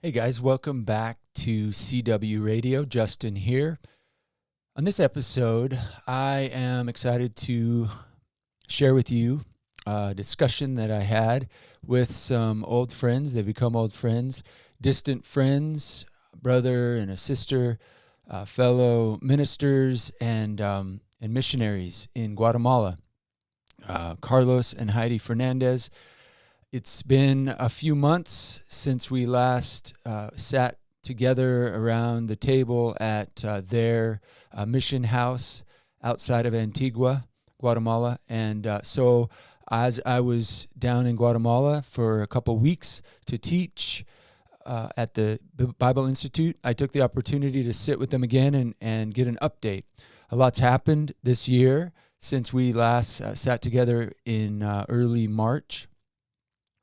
Hey guys, welcome back to CW Radio. Justin here. On this episode, I am excited to share with you a discussion that I had with some old friends. They become old friends, distant friends, a brother and a sister, fellow ministers and missionaries in Guatemala. Carlos and Heidi Fernandez. It's been a few months since we last sat together around the table at their mission house outside of Antigua, Guatemala. And so as I was down in Guatemala for a couple weeks to teach at the Bible Institute, I took the opportunity to sit with them again and get an update. A lot's happened this year since we last sat together in early March.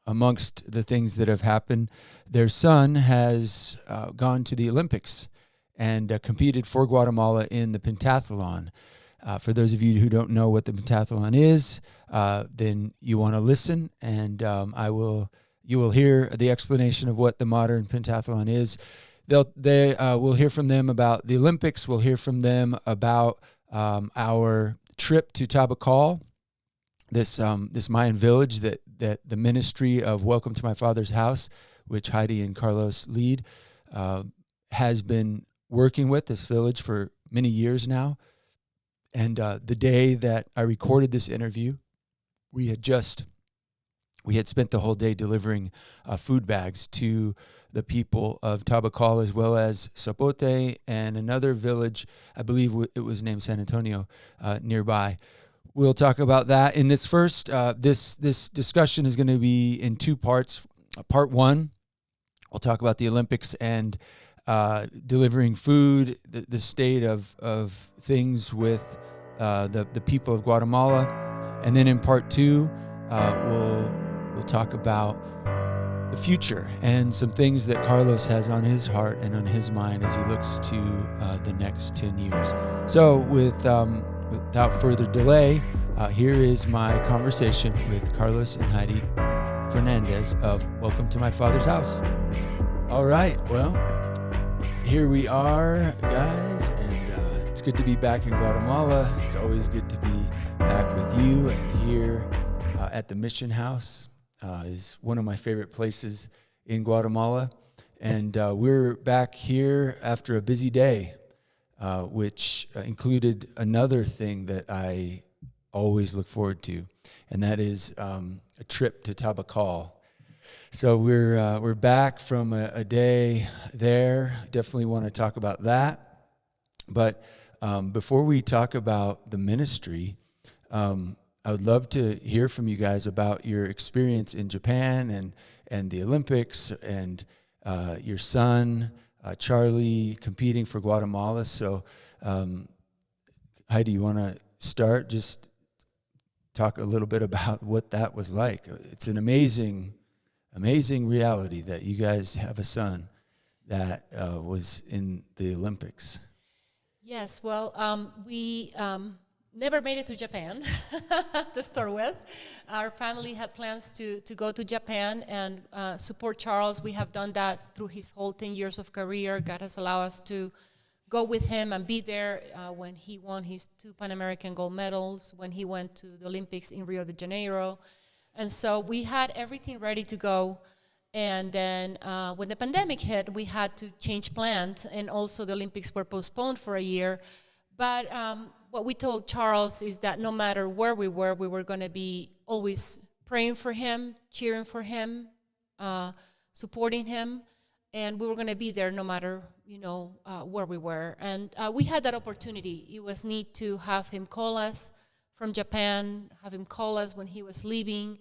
Amongst the things that have happened, their son has gone to the Olympics and competed for Guatemala in the pentathlon. For those of you who don't know what the pentathlon is, then you want to listen, and you will hear the explanation of what the modern pentathlon is. We'll hear from them about the Olympics. We'll hear from them about our trip to Tabacal, this Mayan village that the ministry of Welcome to My Father's House, which Heidi and Carlos lead, has been working with this village for many years now. And the day that I recorded this interview, we had spent the whole day delivering food bags to the people of Tabacal, as well as Zapote and another village, I believe it was named San Antonio, nearby. We'll talk about that. In this first, this discussion is going to be in two parts. Part one, we'll talk about the Olympics and delivering food, the state of things with the people of Guatemala, and then in part two, we'll talk about the future and some things that Carlos has on his heart and on his mind as he looks to the next 10 years. So without further delay, here is my conversation with Carlos and Heidi Fernandez of Welcome to My Father's House. All right, well, here we are, guys, and it's good to be back in Guatemala. It's always good to be back with you, and here at the Mission House is one of my favorite places in Guatemala. And we're back here after a busy day, which included another thing that I always look forward to, and that is a trip to Tabacal. So we're back from a day there. Definitely want to talk about that. But before we talk about the ministry, I would love to hear from you guys about your experience in Japan and the Olympics and your son, Charlie, competing for Guatemala. So, Heidi, you want to start? Just talk a little bit about what that was like. It's an amazing reality that you guys have a son that was in the Olympics. Yes, well, we never made it to Japan to start with. Our family had plans to go to Japan and support Charles. We have done that through his whole 10 years of career. God has allowed us to go with him and be there when he won his 2 Pan American gold medals, when he went to the Olympics in Rio de Janeiro. And so we had everything ready to go. And then when the pandemic hit, we had to change plans, and also the Olympics were postponed for a year. But what we told Charles is that no matter where we were going to be always praying for him, cheering for him, supporting him, and we were going to be there no matter, where we were. And we had that opportunity. It was neat to have him call us from Japan, have him call us when he was leaving,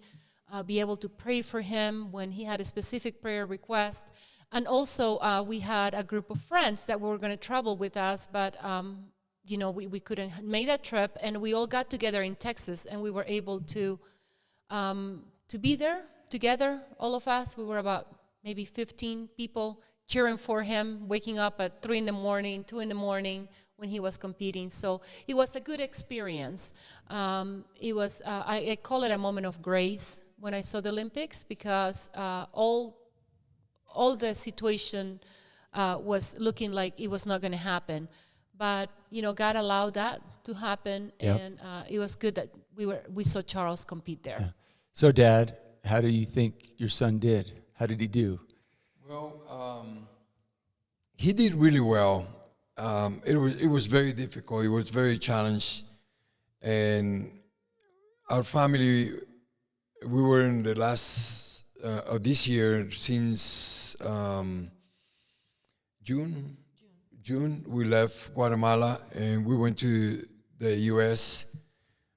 be able to pray for him when he had a specific prayer request. And also, we had a group of friends that were going to travel with us, but we couldn't make that trip, and we all got together in Texas, and we were able to be there together, all of us. We were about maybe 15 people cheering for him, waking up at 3 in the morning, 2 in the morning when he was competing. So it was a good experience. I call it a moment of grace when I saw the Olympics, because all all the situation was looking like it was not going to happen. But, God allowed that to happen, and it was good that we saw Charles compete there. Yeah. So, Dad, how do you think your son did? How did he do? Well, he did really well. It was very difficult. It was very challenged, and our family, we were in the last of this year since June. June, we left Guatemala and we went to the U.S.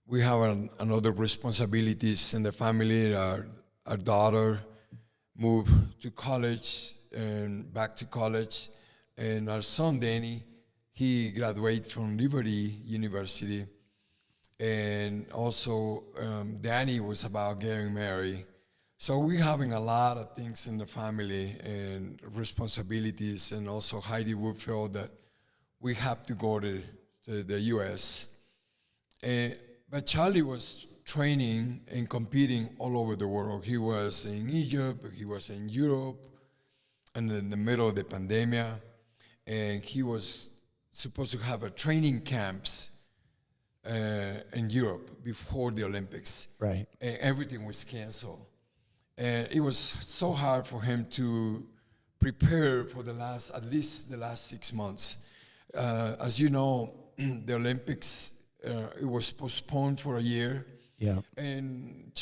We have another responsibilities in the family. Our daughter moved to college and back to college, and our son Danny, he graduated from Liberty University, and also Danny was about getting married. So we're having a lot of things in the family and responsibilities, and also Heidi would feel that we have to go to the U.S. But Charlie was training and competing all over the world. He was in Egypt, he was in Europe, and in the middle of the pandemic, and he was supposed to have a training camps in Europe before the Olympics. Right. And everything was canceled. And it was so hard for him to prepare for at least the last 6 months. As you know, the Olympics, it was postponed for a year. Yeah. And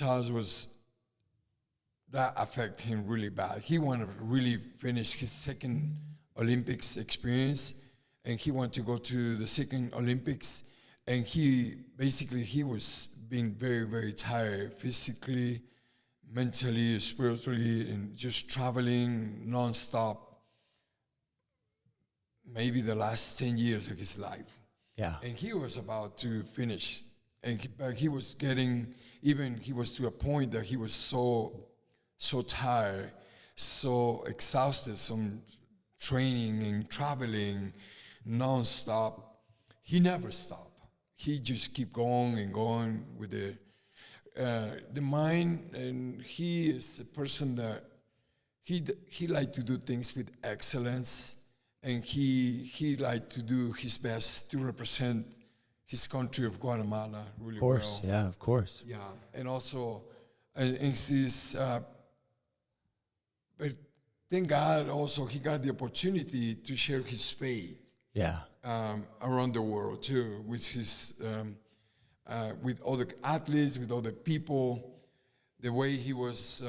that affected him really bad. He wanted to really finish his second Olympics experience, and he wanted to go to the second Olympics. And he was being very, very tired physically, mentally, spiritually, and just traveling nonstop, maybe the last 10 years of his life. Yeah. And he was about to finish. But he was to a point that he was so tired, so exhausted from training and traveling nonstop. He never stopped. He just keep going and going with the mind, and he is a person that he like to do things with excellence, and he like to do his best to represent his country of Guatemala really well. Of course, yeah, of course. Yeah, and also, but thank God also he got the opportunity to share his faith. Yeah. Around the world too, with other athletes, with other people, the way he was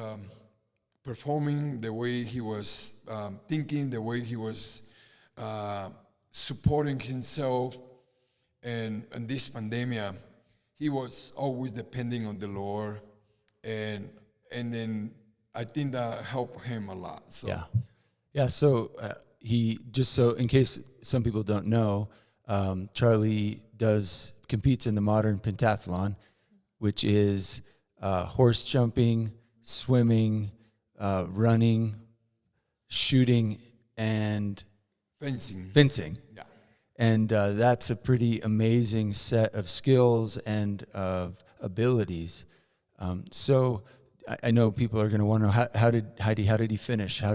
performing, the way he was thinking, the way he was supporting himself, and this pandemic, he was always depending on the Lord, and then I think that helped him a lot. So. Yeah. So so in case some people don't know, Charlie competes in the modern pentathlon, which is horse jumping, swimming, running, shooting, and fencing. Yeah. And that's a pretty amazing set of skills and of abilities. So I know people are going to want to know how did he finish? How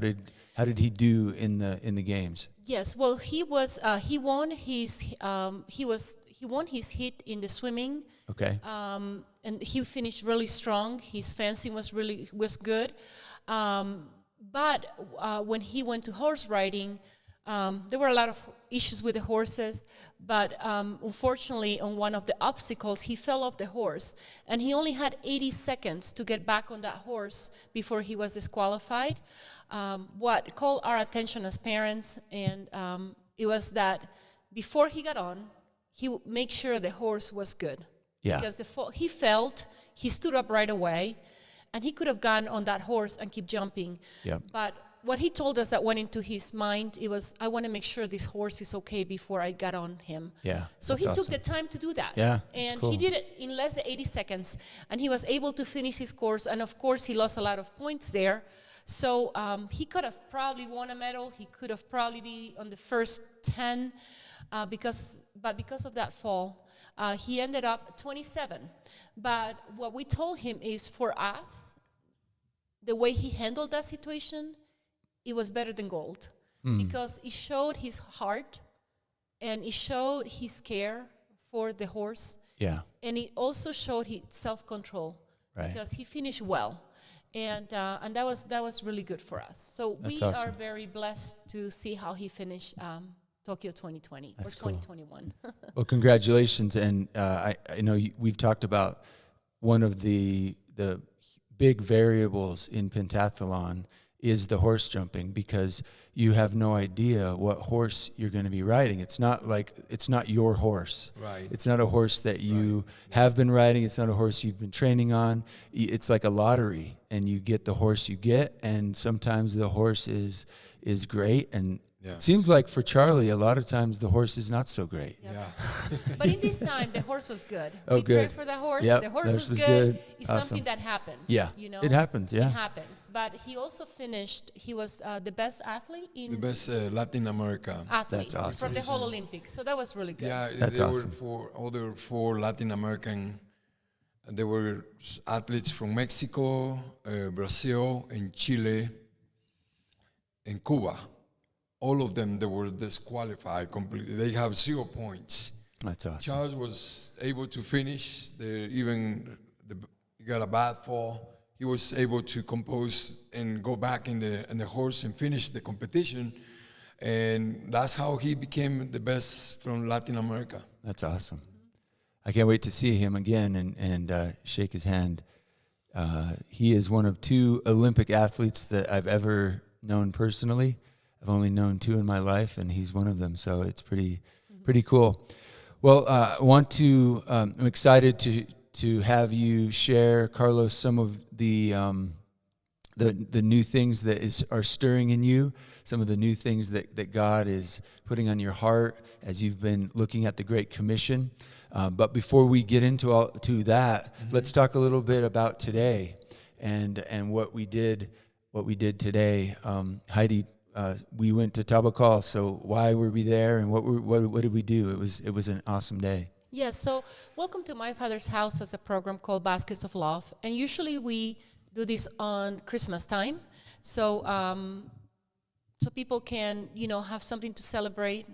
did he do in the games? Yes, well, he won his heat in the swimming. Okay. And he finished really strong. His fencing was good. But when he went to horse riding, there were a lot of issues with the horses, but unfortunately on one of the obstacles he fell off the horse, and he only had 80 seconds to get back on that horse before he was disqualified. What called our attention as parents, and it was that before he got on, he would make sure the horse was good. Yeah. Because he stood up right away, and he could have gone on that horse and keep jumping. Yeah. But what he told us that went into his mind, it was, I want to make sure this horse is okay before I got on him. Yeah. So he took the time to do that. Yeah. And cool. he did it in less than 80 seconds. And he was able to finish his course. And of course, he lost a lot of points there. So he could have probably won a medal. He could have probably been on the first 10. Because of that fall, he ended up 27. But what we told him is, for us, the way he handled that situation, it was better than gold because it showed his heart and it showed his care for the horse. Yeah. And it also showed his self-control because he finished well. And that was really good for us. So That's we awesome. are very blessed to see how he finished Tokyo 2020 That's or cool. 2021. Well, congratulations. And I know we've talked about one of the big variables in pentathlon is the horse jumping, because you have no idea what horse you're going to be riding. It's not your horse. Right. It's not a horse that you have been riding. It's not a horse you've been training on. It's like a lottery, and you get the horse you get, and sometimes the horse is great, and it seems like for Charlie, a lot of times the horse is not so great. Yeah. But in this time, the horse was good. Oh, we good. prayed for the horse. Yep, The horse horse was was good. good. It's Awesome. something that happened. Yeah, You know? it happens, yeah. It happens. But he also finished, he was the best athlete in The best Latin America. athlete That's awesome. from the whole Olympics. So that was really good. Yeah, That's there awesome. were four Latin American. There were athletes from Mexico, Brazil, and Chile, and Cuba. All of them, they were disqualified completely. They have 0 points. That's awesome. Charles was able to finish. He got a bad fall. He was able to compose and go back in the horse and finish the competition. And that's how he became the best from Latin America. That's awesome. I can't wait to see him again and shake his hand. He is one of 2 Olympic athletes that I've ever known personally. I've only known 2 in my life, and he's one of them. So it's pretty cool. Well, I'm excited to have you share, Carlos, some of the new things that are stirring in you, some of the new things that God is putting on your heart as you've been looking at the Great Commission. But before we get into that, let's talk a little bit about today and what we did today. Heidi, we went to Tabacal. So why were we there, and what did we do? It was an awesome day. Yes, so Welcome to My Father's House as a program called Baskets of Love. And usually we do this on Christmas time. So so people can, have something to celebrate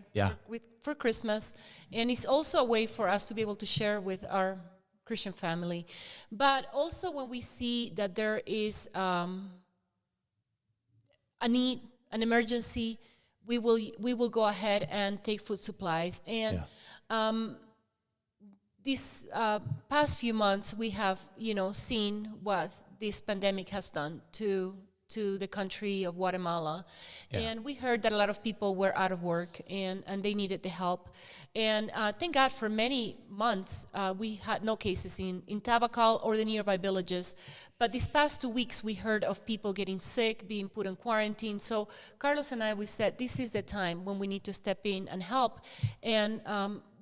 for Christmas. And it's also a way for us to be able to share with our Christian family. But also when we see that there is a need, an emergency, we will go ahead and take food supplies. And these past few months, we have seen what this pandemic has done to the country of Guatemala. And we heard that a lot of people were out of work and they needed the help. And thank God for many months, we had no cases in Tabacal or the nearby villages. But these past 2 weeks, we heard of people getting sick, being put in quarantine. So Carlos and I, we said, this is the time when we need to step in and help. And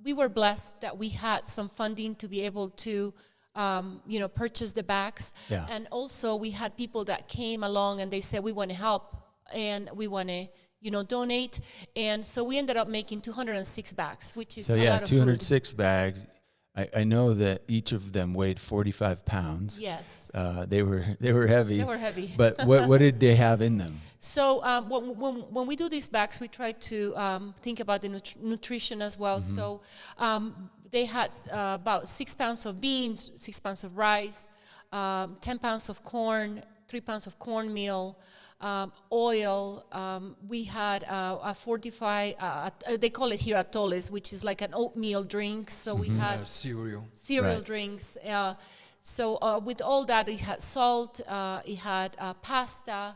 we were blessed that we had some funding to be able to purchase the bags. Yeah. And also we had people that came along and they said, we want to help and we want to, donate. And so we ended up making 206 bags, which is a lot of 206 bags. I know that each of them weighed 45 pounds. Yes. They were heavy. They were heavy. But what did they have in them? So when we do these bags, we try to think about the nutrition as well. Mm-hmm. So they had about 6 pounds of beans, 6 pounds of rice, 10 pounds of corn, 3 pounds of cornmeal, oil. We had a fortified, they call it here atoles, which is like an oatmeal drink. So we had Cereal. cereal drinks. So with all that, it had salt, it had pasta.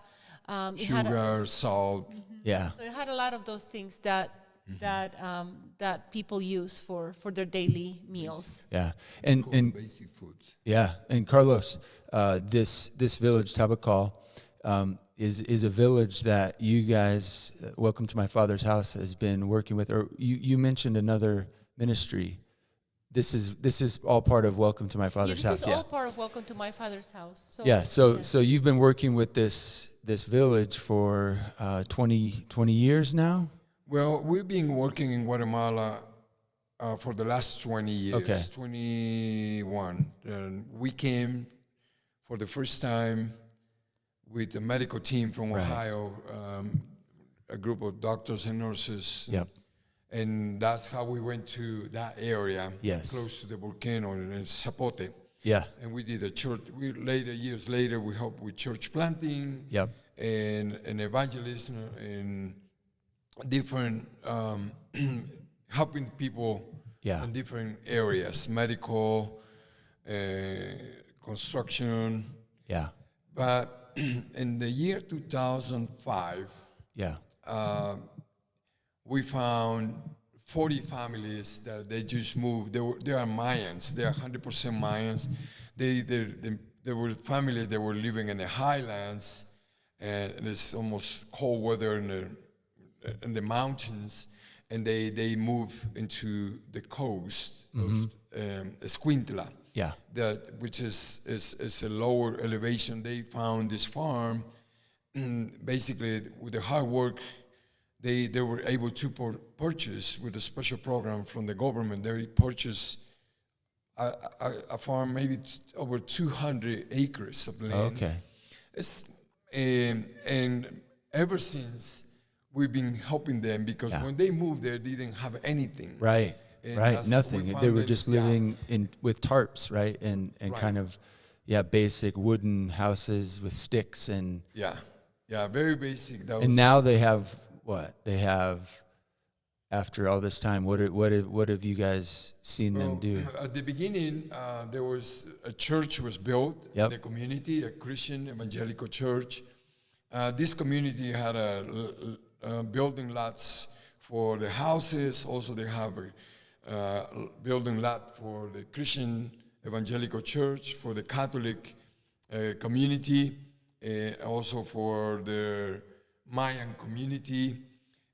It had Sugar, salt. Yeah. so it had a lot of those things that people use for their daily meals. Yeah. And Basic foods. yeah. And Carlos, this village, Tabacal, is a village that you guys, Welcome to My Father's House, has been working with. Or you mentioned another ministry. This is all part of Welcome to My Father's House. This is all part of Welcome to My Father's House. So, Yeah. So yes. so you've been working with this village for 20 years now. Well, we've been working in Guatemala for the last 20 years. Okay. 21. And we came for the first time with a medical team from Right. Ohio, a group of doctors and nurses. Yep. And that's how we went to that area, Yes. close to the volcano in Zapote. Yeah. And we did a church. Years later, we helped with church planting Yep. and evangelism and different helping people Yeah. in different areas, medical, construction. Yeah. But in the year 2005, Yeah. we found 40 families that they just moved. They are Mayans. They are 100% Mayans. They were families that were living in the highlands, and it's almost cold weather in the mountains, and they moved into the coast of Escuintla. Yeah. Which is a lower elevation. They found this farm. Basically, with the hard work, they were able to purchase with a special program from the government. They purchased a farm, maybe over 200 acres of land. Okay. It's and ever since we've been helping them because when they moved there, they didn't have anything. Right. And Right. Nothing. we They found were that- just living with tarps, right? And Right. kind of, basic wooden houses with sticks and Very basic. and now they have what? They have after all this time. What have you guys seen them do? At the beginning, there was a church was built Yep. in the community, a Christian evangelical church. This community had a building lots for the houses. Also, they have a building lot for the Christian evangelical church, for the Catholic community, also for the Mayan community,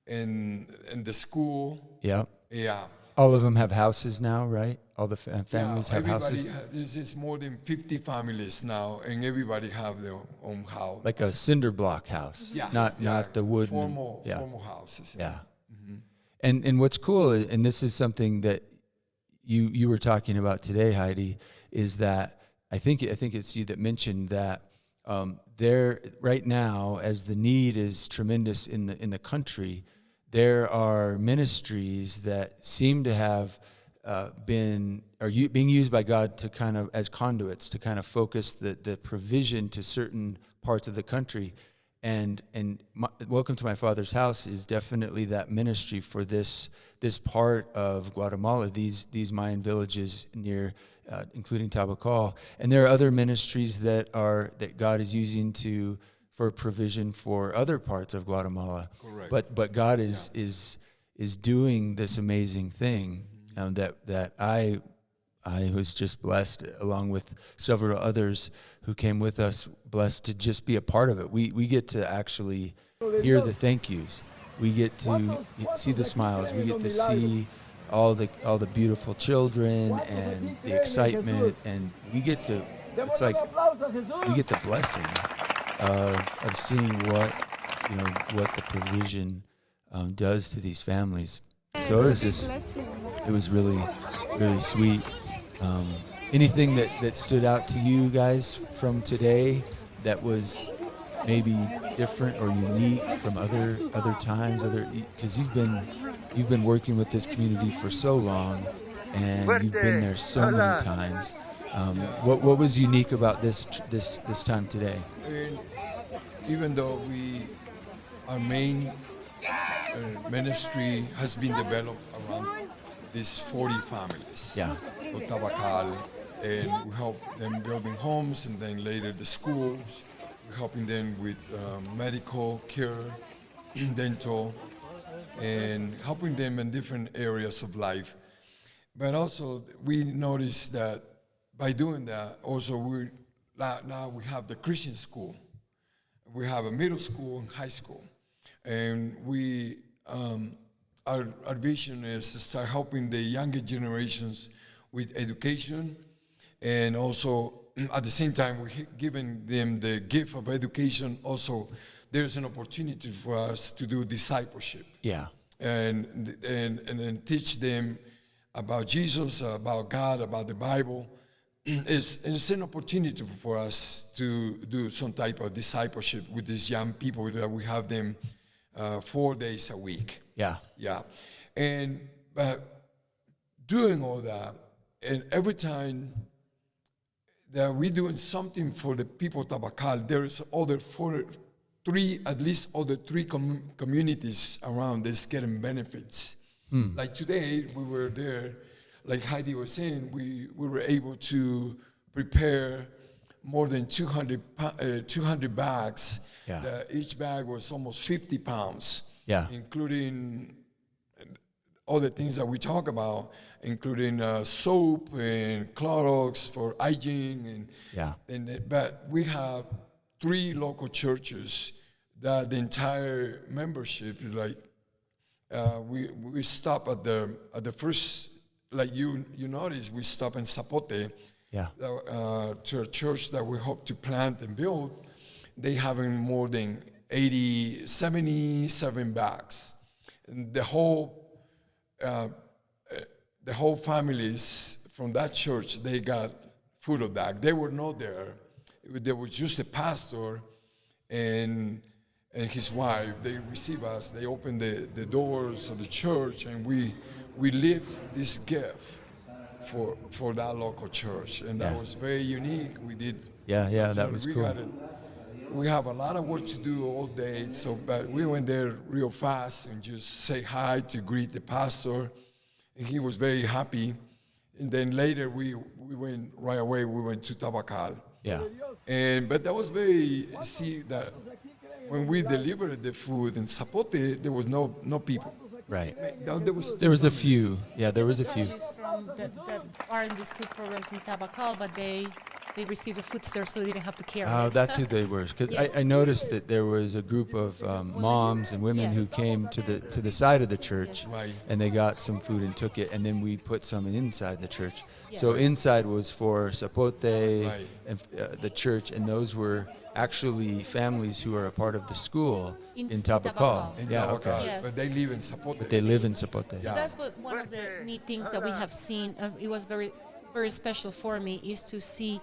and the school. Yeah. Yeah. All of them have houses now, right? All the families have houses. This is more than 50 families now, and everybody have their own house. Like a cinder block house. Yeah, Not the wooden. Formal houses. Yeah. And what's cool, and this is something that you were talking about today, Heidi, is that I think it's you that mentioned that there right now, as the need is tremendous in the country, there are ministries that seem to have being used by God to kind of as conduits to kind of focus the provision to certain parts of the country. And Welcome to My Father's House is definitely that ministry for this part of Guatemala, these Mayan villages near, including Tabacal, and there are other ministries that God is using for provision for other parts of Guatemala. Correct. But God is doing this amazing thing that I was just blessed, along with several others who came with us, blessed to just be a part of it. We get to actually hear the thank yous. We get to see the smiles. We get to see all the beautiful children and the excitement, and we get to. It's like we get the blessing of seeing what the provision does to these families. So it was really, really sweet. Anything that stood out to you guys from today that was maybe different or unique from other times, because you've been working with this community for so long, and you've been there so many times. What was unique about this time today? And even though our main ministry has been developed around these 40 families. Yeah. Of Tabacal, and we help them building homes, and then later the schools. We're helping them with medical care, dental, and helping them in different areas of life. But also, we noticed that by doing that, also now we have the Christian school. We have a middle school and high school, and our vision is to start helping the younger generations with education, and also at the same time we're giving them the gift of education. Also, there's an opportunity for us to do discipleship. Yeah. And then teach them about Jesus, about God, about the Bible, it's an opportunity for us to do some type of discipleship with these young people that we have them 4 days a week. Yeah. Yeah. And doing all that, and every time that we're doing something for the people of Tabacal, there's at least other three communities around that's getting benefits. Like today, we were there, like Heidi was saying, we were able to prepare more than 200 bags. Yeah. Each bag was almost 50 pounds, Yeah. including all the things that we talk about, including soap and Clorox for hygiene. Yeah. But we have 3 local churches that the entire membership, like, we stop at the first, like you notice, we stop in Zapote, Yeah. to a church that we hope to plant and build. They having more than 77 bags. And the whole families from that church, they got food of that. They were not there. There was just a pastor and his wife. They receive us. They open the doors of the church, and we live this gift for that local church, and that was very unique. We did. Yeah, that was cool. We have a lot of work to do all day, but we went there real fast and just say hi to greet the pastor, and he was very happy. And then later we went right away. We went to Tabacal. Yeah. But that was that when we delivered the food in Zapote, there was no people. Right. There was a few. Yeah, there was a few. Families that are in these food programs in Tabacal, but they received the food store, so they didn't have to carry Oh, it. that's who they were. Because Yes. I noticed that there was a group of moms and women who Yes. came to the side of the church, Yes. Right. and they got some food and took it, and then we put some inside the church. So Yes. inside was for Zapote Right. and the church, and those were actually families who are a part of the school In in Tabacal. Tabacal. In Yeah, Tabacal, okay. Yes. but they live in Zapote. But they live in Zapote. So that's one of the neat things that we have seen. It was very, very special for me is to see,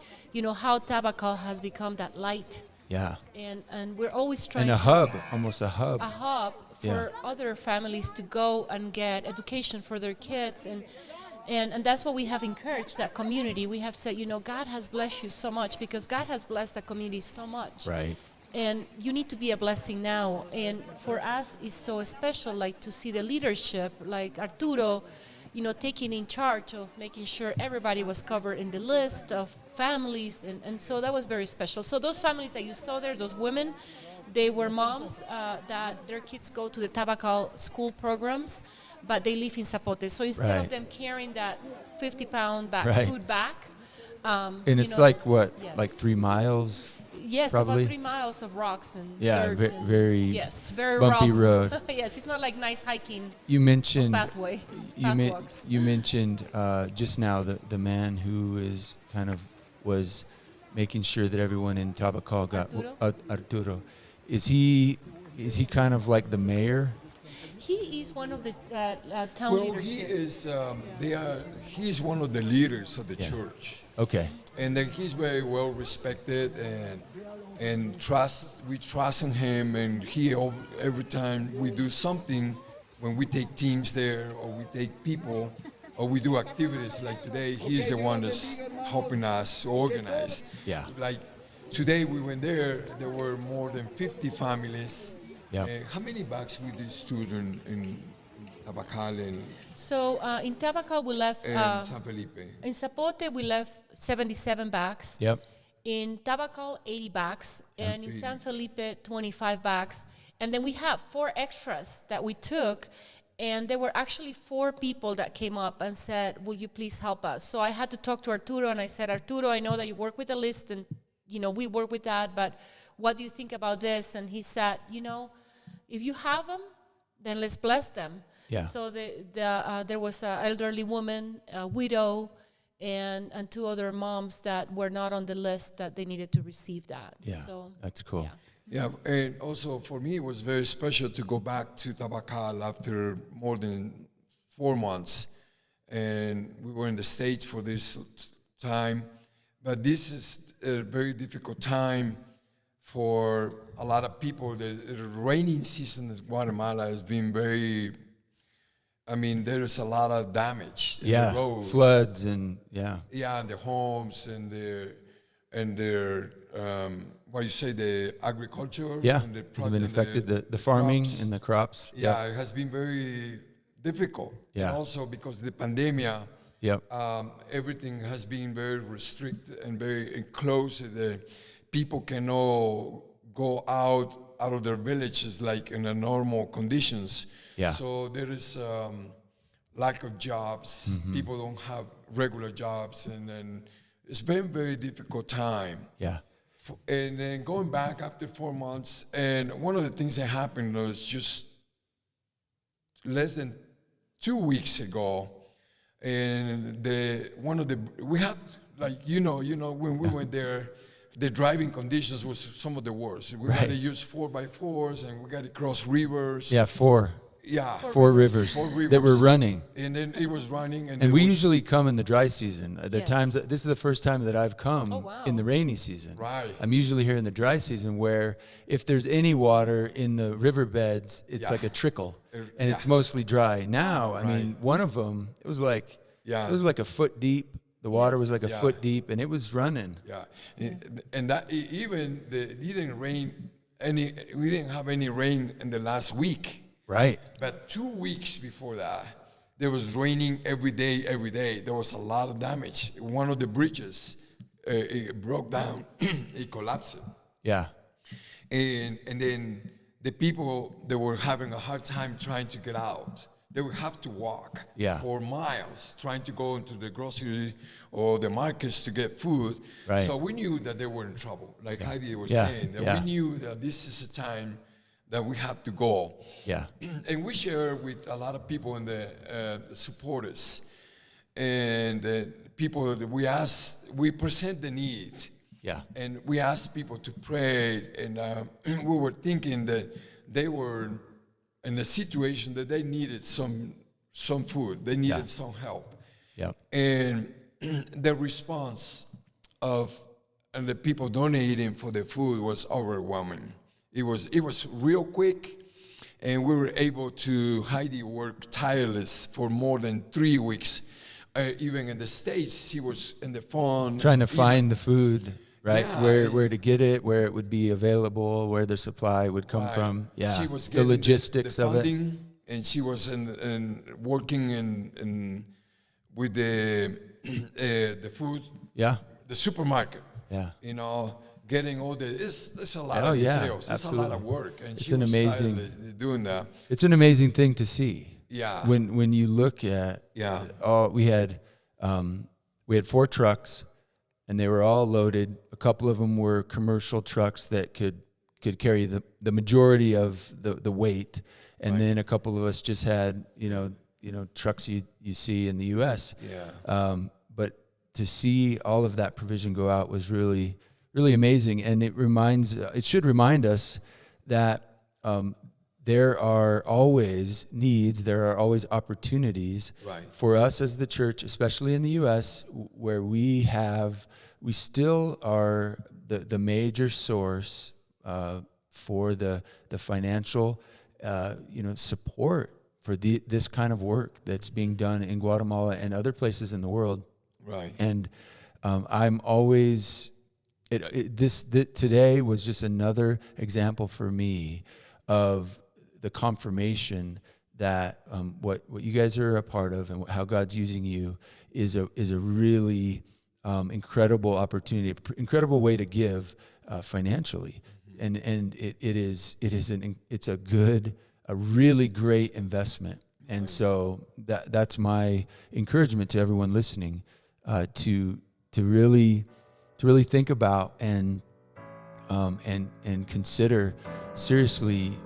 how Tabacal has become that light, Yeah. and we're always trying And a hub, almost a hub. a hub for other families to go and get education for their kids, and that's what we have encouraged that community. We have said, God has blessed you so much because God has blessed the community so much. Right. And you need to be a blessing now. And for us, it's so special, like to see the leadership, like Arturo, taking in charge of making sure everybody was covered in the list of families. And so that was very special. So those families that you saw there, those women, they were moms that their kids go to the Tabacal school programs, but they live in Zapote. So instead Right. of them carrying that 50-pound Right. food back, And it's like what, Yes. like 3 miles? yes, probably? about 3 miles of rocks and Yeah, dirt and very yes, very bumpy rough. road. Yes, it's not like nice hiking You mentioned pathway. Pathwalks. you mentioned just now the man who was making sure that everyone in Tabacal got Arturo. Is he kind of like the mayor? He is one of the town Well, leadership. he is. He's one of the leaders of the church, Okay. and then he's very well respected and we trust in him. And every time we do something, when we take teams there or we take people or we do activities like today, he's the one that's helping us organize. Yeah. Like today we went there. There were more than 50 families. Yeah. How many bags we distributed in Tabacal So in Tabacal we left. and San Felipe? In Zapote we left 77 bags. Yep. In Tabacal 80 bags, and in 80. San Felipe 25 bags. And then we have 4 extras that we took. And there were actually 4 people that came up and said, "Will you please help us?" So I had to talk to Arturo, and I said, "Arturo, I know that you work with the list, and we work with that, but what do you think about this?" And he said, "If you have them, then let's bless them." Yeah. So there was an elderly woman, a widow, and 2 other moms that were not on the list that they needed to receive that. Yeah. So That's cool. yeah. Yeah, and also for me, it was very special to go back to Tabacal after more than 4 months. And we were in the States for this time. but this is a very difficult time for a lot of people. The rainy season in Guatemala has been very, I mean, there's a lot of damage in the roads. Floods and and the homes and their what you say, the agriculture. And has been affected, the farming crops. and the crops. It has been very difficult. And also because the pandemic, everything has been very restricted and very enclosed. The people cannot go out of their villages like in the normal conditions. So there is lack of jobs. People don't have regular jobs, and then it's been a very difficult time. And then going back after 4 months, and one of the things that happened was just less than 2 weeks ago, and we had, like, when we went there, the driving conditions was some of the worst. We had to use 4x4s, and we got to cross rivers. Four rivers that were running. And then it was running. And we usually come in the dry season. This is the first time that I've come in the rainy season. I'm usually here in the dry season, where if there's any water in the riverbeds, it's like a trickle, and it's mostly dry. Now, I mean, one of them, it was like a foot deep. The water was like a foot deep, and it was running. And that it didn't rain we didn't have any rain in the last week. But 2 weeks before that, there was raining every day. There was a lot of damage. One of the bridges, it broke down. It collapsed. And then the people, they were having a hard time trying to get out. They would have to walk for miles trying to go into the grocery or the markets to get food. So we knew that they were in trouble. Like Heidi was saying, that we knew that this is a time that we have to go. And we share with a lot of people and the supporters. And the people that we present the need. And we ask people to pray. And we were thinking that they were in a situation that they needed some food. They needed some help. And the response and the people donating for the food was overwhelming. It was real quick, and we were able to, Heidi worked tireless for more than 3 weeks. Even in the States, she was in the phone. Trying to find the food, where to get it, where it would be available, where the supply would come from. She was the logistics the funding, of it. And she was working with the food, the supermarket. Getting all it's a lot of details. It's a lot of work, and it's amazing doing that. It's an amazing thing to see. When you look at we had 4 trucks, and they were all loaded. A couple of them were commercial trucks that could carry the majority of the weight, and then a couple of us just had trucks you see in the U.S. But to see all of that provision go out was really amazing, and it should remind us that there are always needs, there are always opportunities for us as the church, especially in the U.S., where we still are the major source for the financial support for this kind of work that's being done in Guatemala and other places in the world. And I'm always. Today was just another example for me of the confirmation that what you guys are a part of and how God's using you is a really incredible opportunity, incredible way to give financially, and it's a really great investment, and so that's my encouragement to everyone listening, to really think about and consider seriously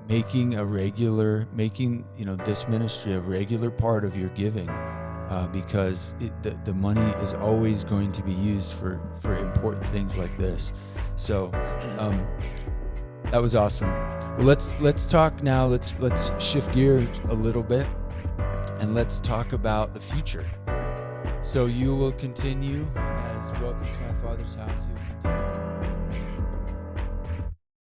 making this ministry a regular part of your giving, because the money is always going to be used for important things like this. So that was awesome. Well, let's talk now. Let's shift gears a little bit, and let's talk about the future. So you will continue as says, welcome to my Father's house. He will continue